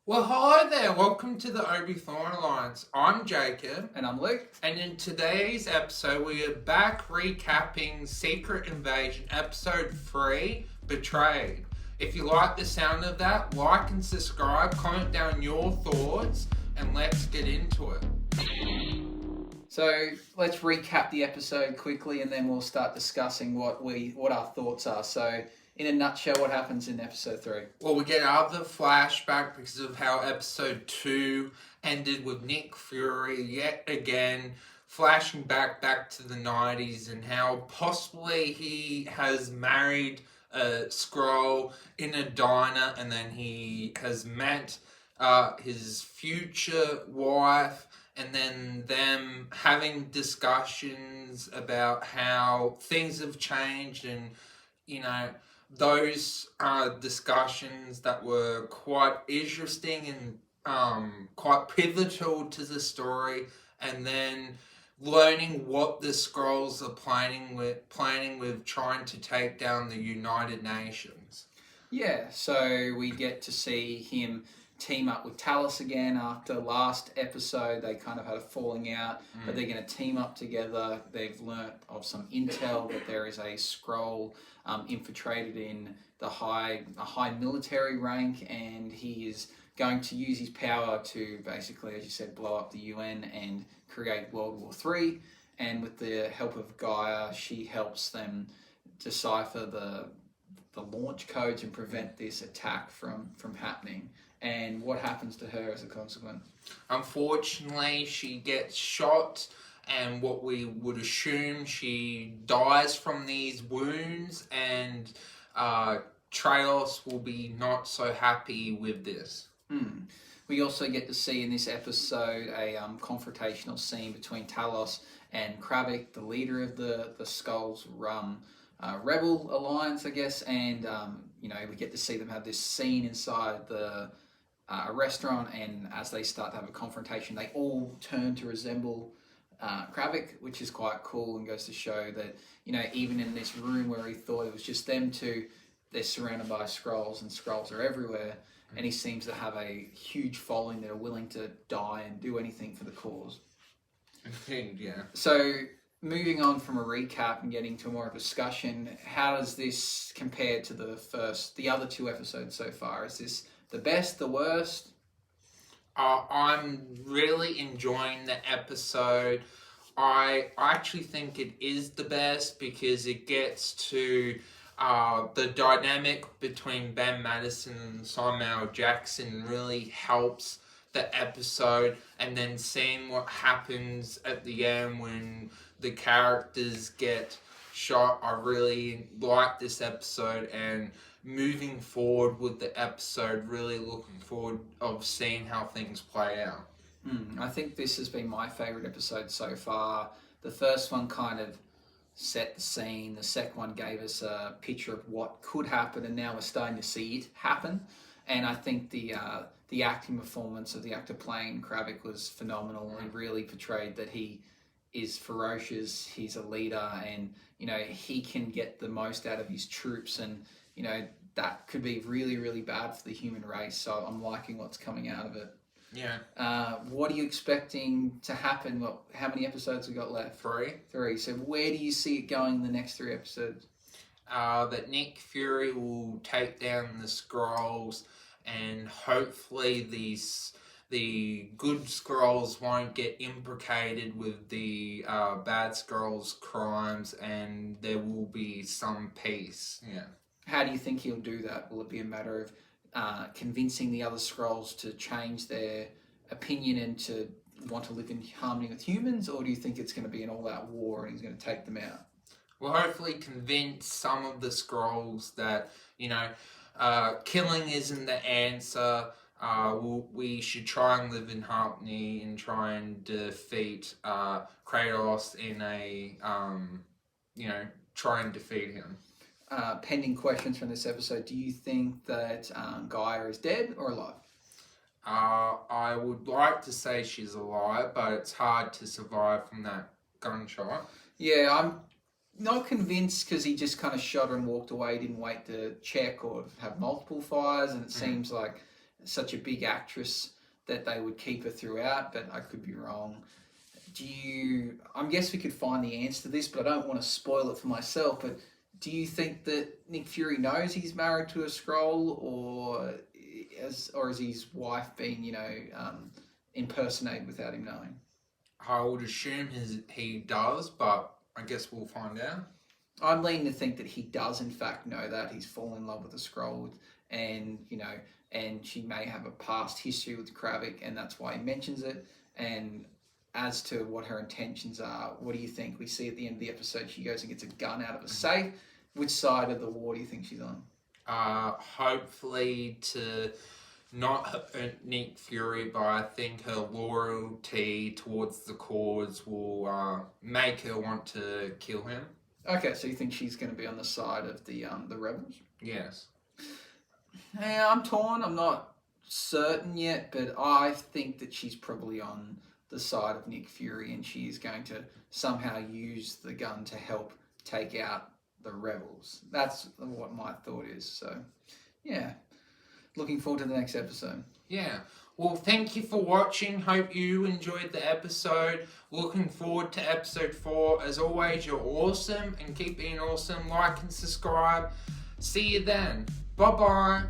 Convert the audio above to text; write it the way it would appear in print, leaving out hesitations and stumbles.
Well, hi there. Welcome to the Obithorian Alliance. I'm Jacob. And I'm Luke. And in today's episode, we are back recapping Secret Invasion Episode 3, Betrayed. If you like the sound of that, like and subscribe, comment down your thoughts, and let's get into it. So let's recap the episode quickly and then we'll start discussing what our thoughts are. So in a nutshell, what happens in episode 3? Well, we get out of the flashback because of how episode 2 ended with Nick Fury yet again flashing back to the 90s and how possibly he has married a Skrull in a diner and then he has met his future wife and then them having discussions about how things have changed and, those discussions that were quite interesting and quite pivotal to the story, and then learning what the Skrulls are planning with trying to take down the United Nations. Yeah, so we get to see him team up with Talos again after last episode. They kind of had a falling out, but they're going to team up together. They've learnt of some intel that there is a Skrull infiltrated in a high military rank, and he is going to use his power to basically, as you said, blow up the UN and create World War III. And with the help of Gaia, she helps them decipher the launch codes and prevent this attack from happening. And what happens to her as a consequence? Unfortunately, she gets shot, and what we would assume she dies from these wounds, and Traos will be not so happy with this. We also get to see in this episode a confrontational scene between Talos and Kravik, the leader of the Skrulls Rebel Alliance, I guess, and we get to see them have this scene inside a restaurant, and as they start to have a confrontation, they all turn to resemble Kravik, which is quite cool and goes to show that, even in this room where he thought it was just them two, they're surrounded by Skrulls, and Skrulls are everywhere, and he seems to have a huge following that are willing to die and do anything for the cause. Yeah. So, moving on from a recap and getting to more of a discussion, how does this compare to the other two episodes so far? Is this the best, the worst? I'm really enjoying the episode. I actually think it is the best because it gets to the dynamic between Ben Madison and Samuel Jackson really helps the episode, and then seeing what happens at the end when the characters get shot. I really like this episode, and moving forward with the episode, really looking forward of seeing how things play out. I think this has been my favourite episode so far. The first one kind of set the scene. The second one gave us a picture of what could happen, and now we're starting to see it happen. And I think the acting performance of the actor playing Kravik was phenomenal and really portrayed that he is ferocious, he's a leader, and he can get the most out of his troops, and that could be really, really bad for the human race. So I'm liking what's coming out of it. Yeah. What are you expecting to happen? How many episodes we got left? 3. So where do you see it going in the next 3 episodes? That Nick Fury will take down the Skrulls, and hopefully the good Skrulls won't get implicated with the bad Skrulls' crimes, and there will be some peace. Yeah. How do you think he'll do that? Will it be a matter of convincing the other Skrulls to change their opinion and to want to live in harmony with humans, or do you think it's going to be an all-out war and he's going to take them out? Well, hopefully convince some of the Skrulls that, killing isn't the answer. We should try and live in harmony and try and defeat Kratos in try and defeat him. Pending questions from this episode, do you think that Gaia is dead or alive? I would like to say she's alive, but it's hard to survive from that gunshot. Yeah, I'm not convinced because he just kind of shot her and walked away, didn't wait to check or have multiple fires, and it seems like such a big actress that they would keep her throughout, but I could be wrong. I guess we could find the answer to this, but I don't want to spoil it for myself, but do you think that Nick Fury knows he's married to a Skrull, or is his wife being, impersonated without him knowing? I would assume he does, but I guess we'll find out. I'm leaning to think that he does in fact know that he's fallen in love with a Skrull, and she may have a past history with Kravik, and that's why he mentions it. And as to what her intentions are, what do you think? We see at the end of the episode, she goes and gets a gun out of a safe. Which side of the war do you think she's on? Hopefully to not hurt Nick Fury, but I think her loyalty towards the cause will make her want to kill him. Okay, so you think she's going to be on the side of the rebels? Yes. Yeah, I'm torn. I'm not certain yet, but I think that she's probably on the side of Nick Fury, and she's going to somehow use the gun to help take out the rebels. That's what my thought is. So, yeah, looking forward to the next episode. Yeah. Well, thank you for watching. Hope you enjoyed the episode. Looking forward to episode 4. As always, you're awesome, and keep being awesome. Like and subscribe. See you then. Bye-bye.